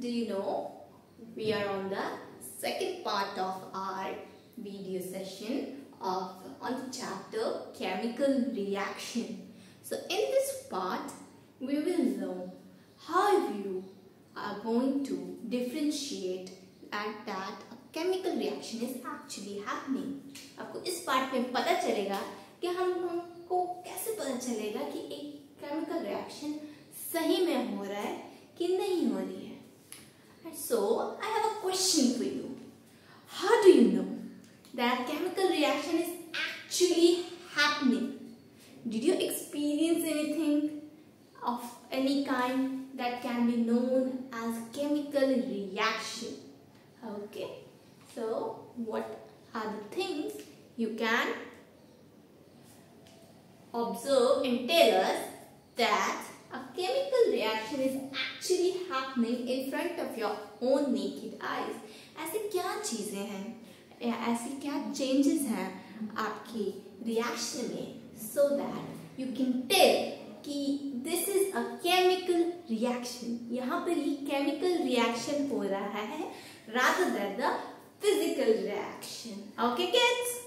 Do you know we are on the second part of our video session on the chapter chemical reaction. So in this part we will know how you are going to differentiate that a chemical reaction is actually happening. आपको इस part में पता चलेगा कि हमको कैसे पता चलेगा कि एक केमिकल रिएक्शन सही में हो रहा है कि नहीं हो रही है. And so I have a question for you. How do you know that chemical reaction is actually happening? Did you experience anything of any kind that can be known as chemical reaction? Okay, so what are the things you can observe and tell us that a chemical reaction is actually happening in front of your own naked eyes? ऐसे क्या चीजें हैं या ऐसी क्या changes हैं आपके reaction में so that you can tell कि this is a chemical reaction. यहाँ पर ये chemical reaction हो रहा है rather than the physical reaction. Okay, kids?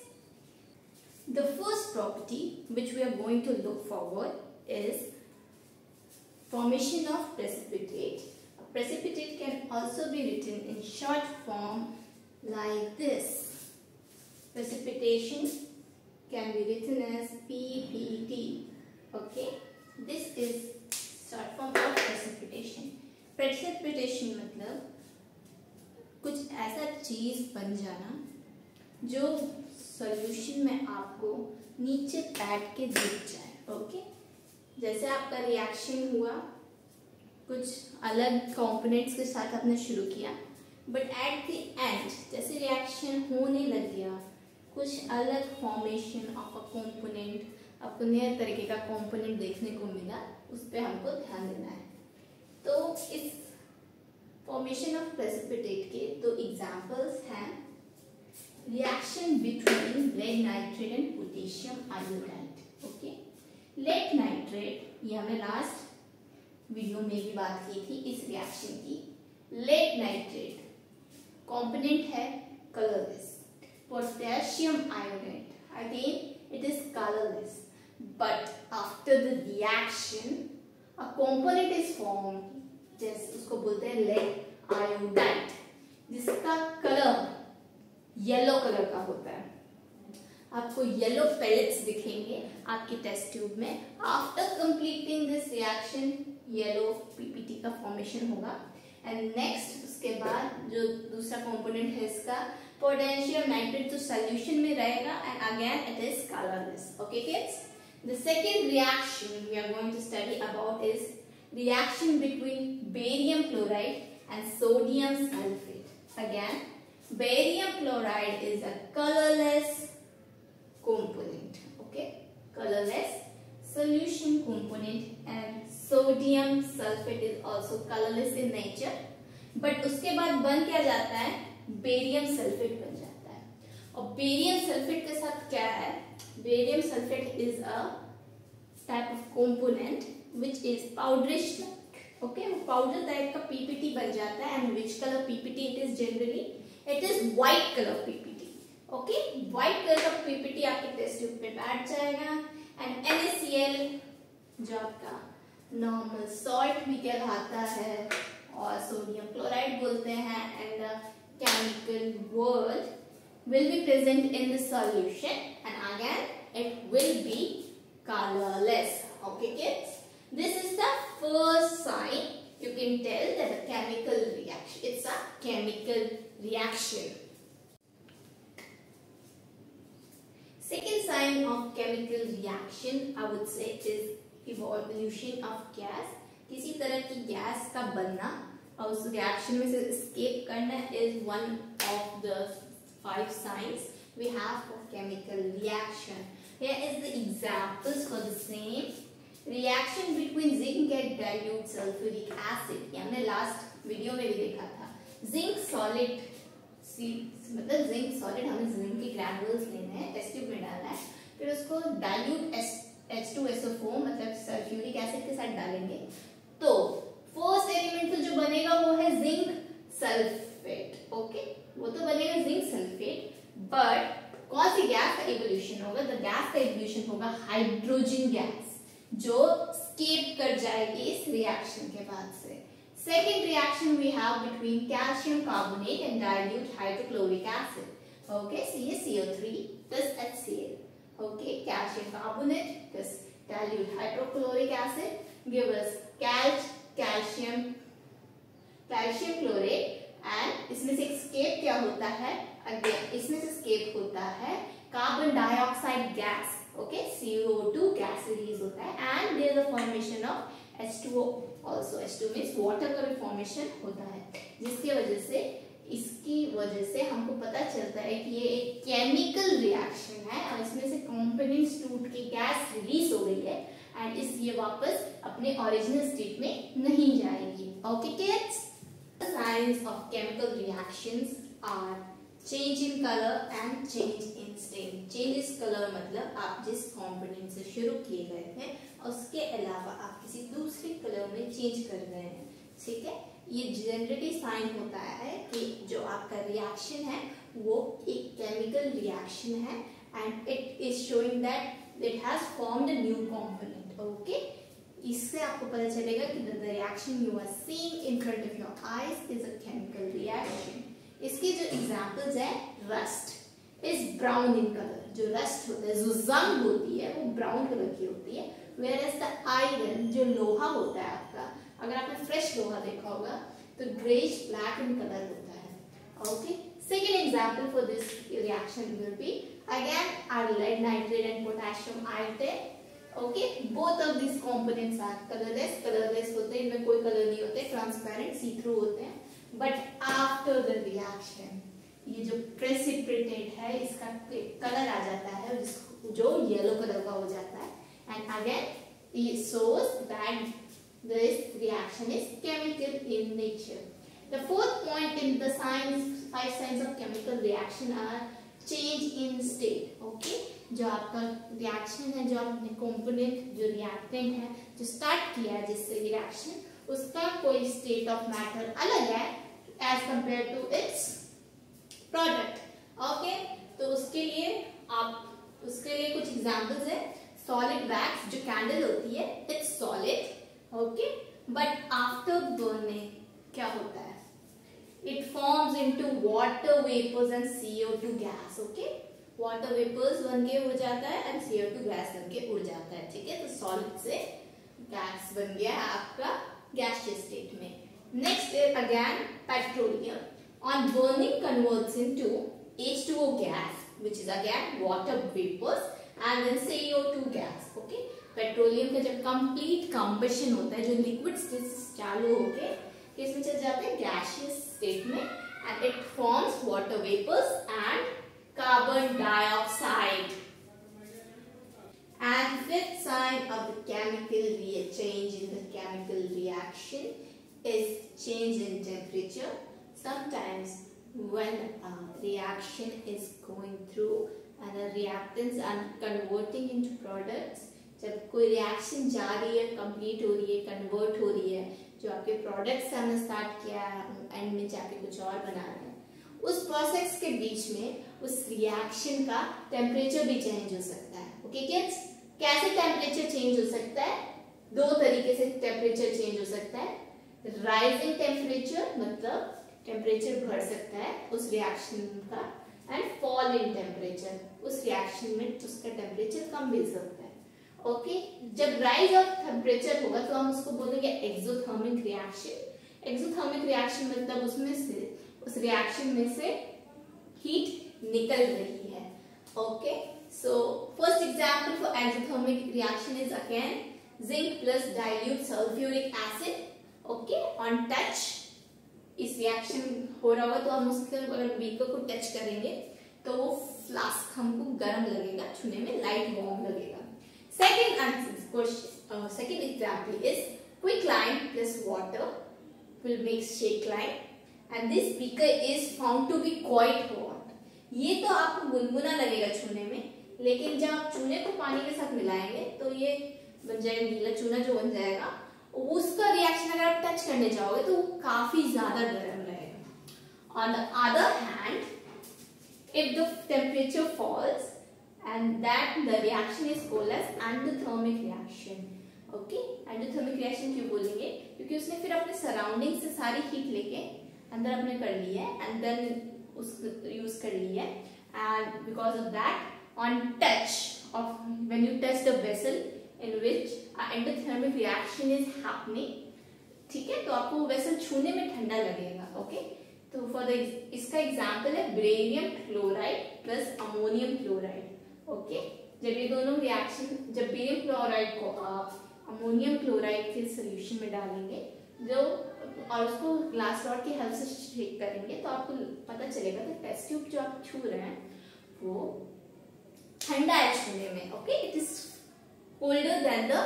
The first property which we are going to look forward is formation of precipitate. A precipitate can also be written in short form like this. Precipitation can be written as PPT. Okay, this is short form of precipitation. Precipitation मतलब कुछ ऐसा चीज बन जाना जो solution में आपको नीचे बैठ के दिख जाए. ओके, जैसे आपका रिएक्शन हुआ कुछ अलग कंपोनेंट्स के साथ आपने शुरू किया, बट एट द एंड जैसे रिएक्शन होने लग गया कुछ अलग फॉर्मेशन ऑफ अ कंपोनेंट, आपको नए तरीके का कंपोनेंट देखने को मिला, उस पर हमको ध्यान देना है. तो इस फॉर्मेशन ऑफ प्रेसिपिटेट के दो एग्जांपल्स हैं. Reaction between lead nitrate and potassium iodide. Okay, lead nitrate ये हमने लास्ट वीडियो में भी बात की थी इस रिएक्शन की. लेड नाइट्रेट कंपोनेंट है colourless. Potassium iodide again it is colourless, but after the reaction a component is form, जैसे उसको बोलते हैं लेड आयोडाइड, जिसका कलर येलो कलर का होता है. आपको येलो पेलेट्स दिखेंगे आपकी टेस्ट ट्यूब में. After completing this reaction yellow PPT का फॉर्मेशन होगा. एंड नेक्स्ट उसके बाद जो दूसरा कंपोनेंट है इसका पोटेशियम नाइट्रेट तो सॉल्यूशन में रहेगा and again it is colourless. Okay kids, the second reaction we are going to study about is reaction between barium chloride and sodium sulfate. Again, barium chloride is a colorless component. Okay, colorless solution component, and sodium sulfate is also colorless in nature. But उसके बाद बन क्या जाता है, barium sulphate बन जाता है. और बेरियम सल्फेट के साथ क्या है, barium sulphate is a type of component which is powderish like. Okay, powder type का PPT बन जाता है. and which color PPT it is generally? It is white color PPT. Okay, white color का PPT आपके test tube पे बैठ जाएगा. and NaCl जो आपका नॉर्मल सॉल्ट भी कहलाता है और सोडियम क्लोराइड बोलते हैं, and the chemical word will be present in the solution and again it will be colorless. Okay kids, this is the first sign you can tell that a chemical reaction, it's a chemical reaction. Second sign of chemical reaction I would say is evolution of gas. किसी तरह की gas का बनना और उस reaction में से escape करना is one of the 5 signs we have for chemical reaction. Here is the examples for the same. Reaction between zinc and dilute sulphuric acid, ये हमने लास्ट वीडियो में भी देखा था. जिंक सॉलिड मतलब जिंक सॉलिड, हमें zinc के ग्रैन्युल्स लेने हैं, टेस्ट ट्यूब में डालना है, फिर उसको डाइल्यूट H2SO4 मतलब सल्फ्यूरिक एसिड के साथ डालेंगे. तो फर्स्ट एलिमेंट जो बनेगा वो है जिंक फॉर्मेशन होगा हाइड्रोजन गैस जो स्केप कर जाएगी इस रिएक्शन के बाद से। Second reaction we have between calcium carbonate and dilute hydrochloric acid. Okay, so here CO3 plus HCl. Okay, calcium carbonate plus dilute hydrochloric acid give us calcium chlorate and इसमें से escape क्या होता है? Again, इसमें से escape होता है carbon dioxide gas. Okay, CO2 gas release होता है and there is a formation of H2O also. H2 means water का भी formation होता है जिसकी वजह से इसकी वजह से हमको पता चलता है कि ये एक केमिकल रिएक्शन है और इसमें से कंपोनेंट्स टूट के गैस रिलीज हो गई है एंड इसलिए वापस अपने ओरिजिनल स्टेट में नहीं जाएगी. Okay kids, signs of chemical reactions are change in colour and change in state. Change in colour मतलब आप जिस कंपोनेंट से शुरू किए गए थे उसके अलावा आप किसी दूसरे कलर में चेंज कर रहे हैं. ठीक है, ये जनरली साइन होता है कि जो आपका रिएक्शन है वो एक केमिकल रिएक्शन है and it is showing that it has formed a new component. Okay, इससे आपको पता चलेगा कि the reaction you are seeing in front of your eyes is a chemical reaction. इसके जो एग्जांपल्स है, rust is brown in colour. जो rust होता है, जो जंग होती है वो ब्राउन कलर की होती है, वेयरएज द आयरन जो लोहा होता है आपका, अगर आपने फ्रेश लोहा देखा होगा तो ग्रेइश ब्लैक इन कलर होता है. Okay, second example for this reaction will be again are lead nitrate and potassium iodide. Okay, both of this components are colourless. Colourless होते हैं, इनमें कोई कलर नहीं होते, ट्रांसपेरेंट सी थ्रू होते हैं. बट आफ्टर द रिएक्शन ये जो प्रेसिपिटेट है इसका कलर आ जाता है जो येलो कलर का हो जाता है and again it shows that this reaction is chemical in nature. The fourth point in the five signs of chemical reaction are change in state. Okay, जो आपका रिएक्शन है, जो आपने कंपोनेंट जो रिएक्टेंट है जो स्टार्ट किया है जिससे रिएक्शन, उसका कोई स्टेट ऑफ मैटर अलग है as compared to its product. Okay, तो उसके लिए कुछ एग्जांपल्स है. सॉलिड वैक्स जो कैंडल होती है, it's solid. Okay, but after burning क्या होता है? It forms into water vapours and CO2 gas. Okay, water vapours बन के उड़ जाता है एंड CO2 गैस बन के उड़ जाता है. ठीक है, तो सॉलिड से गैस बन गया आपका गैसियस स्टेट में. Next is again petroleum. On burning converts into H2O gas which is again water vapors and then CO2 gas. Okay, petroleum का जब कंप्लीट कंबशन होता है, जो लिक्विड स्टेज चालू होके किसमें चल जाते हैं? गैसियस स्टेट में and it forms water vapours and carbon dioxide. And fifth sign of the chemical change in the chemical reaction is change in temperature. Sometimes when a reaction is going through and the reactants are converting into products, जब कोई reaction जा रही है, complete हो रही है, convert हो रही है, जो आपके प्रोडक्ट्स से हमने स्टार्ट किया है, एंड में जाके कुछ और बना रहे हैं, उस प्रोसेस के बीच में उस रिएक्शन का टेम्परेचर भी चेंज हो सकता है. ओके किड्स, कैसे टेम्परेचर चेंज हो सकता है? दो तरीके से टेम्परेचर चेंज हो सकता है. राइजिंग टेम्परेचर मतलब टेम्परेचर बढ़ सकता है उस रिएक्शन का, एंड फॉल इन टेम्परेचर, उस रिएक्शन में उसका टेम्परेचर कम भी सकता है. ओके, जब राइज ऑफ टेम्परेचर होगा तो हम उसको बोलेंगे एक्सोथर्मिक रिएक्शन. एक्सोथर्मिक रिएक्शन मतलब उसमें से उस रिएक्शन में से हीट निकल रही है. Okay, so first example for exothermic reaction is again zinc plus dilute sulfuric acid. Okay, on touch इस रिएक्शन हो रहा होगा तो हम उसके अगर बीकर को टच करेंगे तो वो फ्लास्क हमको गर्म लगेगा, छूने में लाइट वार्म लगेगा. Second example is quicklime plus water will make shake lime and this beaker is found to be quite hot. ये तो आपको गुनगुना लगेगा छूने में, लेकिन जब आप चूने को पानी के साथ मिलाएंगे तो ये बन जाएगा गीला चूना जो बन जाएगा, उसका रिएक्शन अगर आप टच करने जाओगे तो वो काफी ज्यादा गर्म रहेगा. On the other hand, if the temperature falls and that the reaction is called as endothermic reaction. Okay, endothermic reaction क्यों बोलेंगे? क्योंकि उसने फिर अपने सराउंडिंग से सारी हीट लेके अंदर अपने कर ली है एंड देन उसको यूज कर ली है, and because of that on touch of when you touch the vessel in which endothermic reaction is happening, ठीक है, तो आपको वो वेसल छूने में ठंडा लगेगा. ओके, तो फॉर द इसका एग्जांपल है barium chloride plus ammonium chloride. Okay, जब ये दोनों रिएक्शन, जब बेरियम क्लोराइड को आप अमोनियम क्लोराइड के सोल्यूशन में डालेंगे जो और उसको ग्लास रॉड की हेल्प से शेक करेंगे तो आपको पता चलेगा कि टेस्ट ट्यूब जो आप छू रहे हैं वो ठंडा है छूने में. Okay, it is colder than the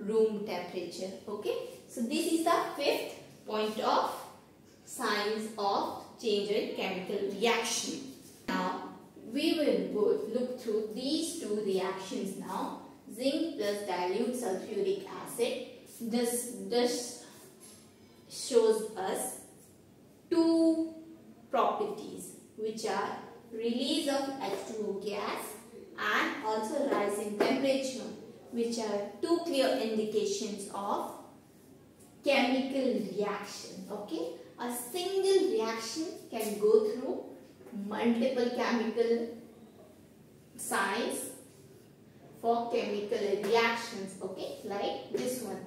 room temperature. Okay, so this is the fifth point of signs of change in chemical reaction. Now we will look through these two reactions now. Zinc plus dilute sulfuric acid. This shows us two properties which are release of H2O gas and also rise in temperature, which are two clear indications of chemical reaction. Okay, a single reaction can go through multiple chemical signs for chemical reactions. Okay, like this one.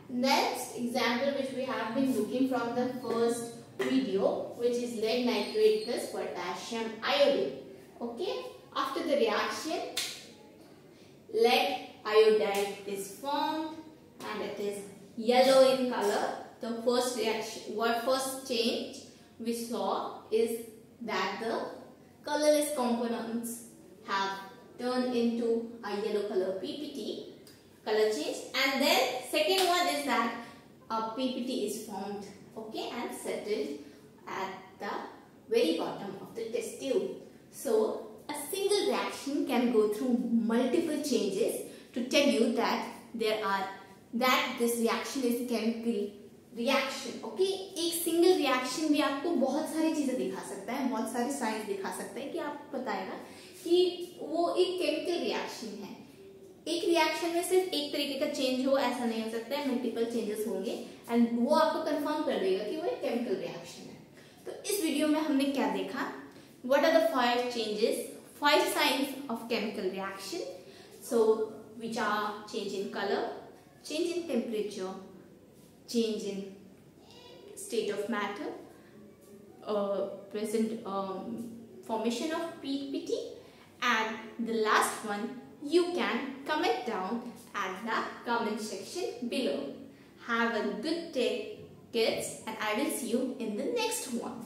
Next example which we have been looking from the first video, which is lead nitrate plus potassium iodide. Okay, after the reaction lead iodide is formed and it is yellow in color. The first reaction, first change we saw is that the colorless components have turned into a yellow color PPT, color change, and then second one is that a PPT is formed, okay, and settled at the very bottom of the test tube. So a single reaction can go through multiple changes to tell you that this reaction is chemical reaction. Okay, एक single reaction भी आपको बहुत सारी चीजें दिखा सकता है, बहुत सारे साइंस दिखा सकता है कि आपको बताएगा कि वो एक केमिकल रिएक्शन है. एक रिएक्शन में सिर्फ एक तरीके का चेंज हो ऐसा नहीं हो सकता है, मल्टीपल चेंजेस होंगे एंड वो आपको कंफर्म कर देगा कि वो एक केमिकल रिएक्शन है. तो इस वीडियो में हमने क्या देखा? What are the 5 changes, 5 signs of chemical reaction. So which are change in colour, change in temperature, change in state of matter, present formation of PPT, and the last one you can comment down at the comment section below. Have a good day, kids, and I will see you in the next one.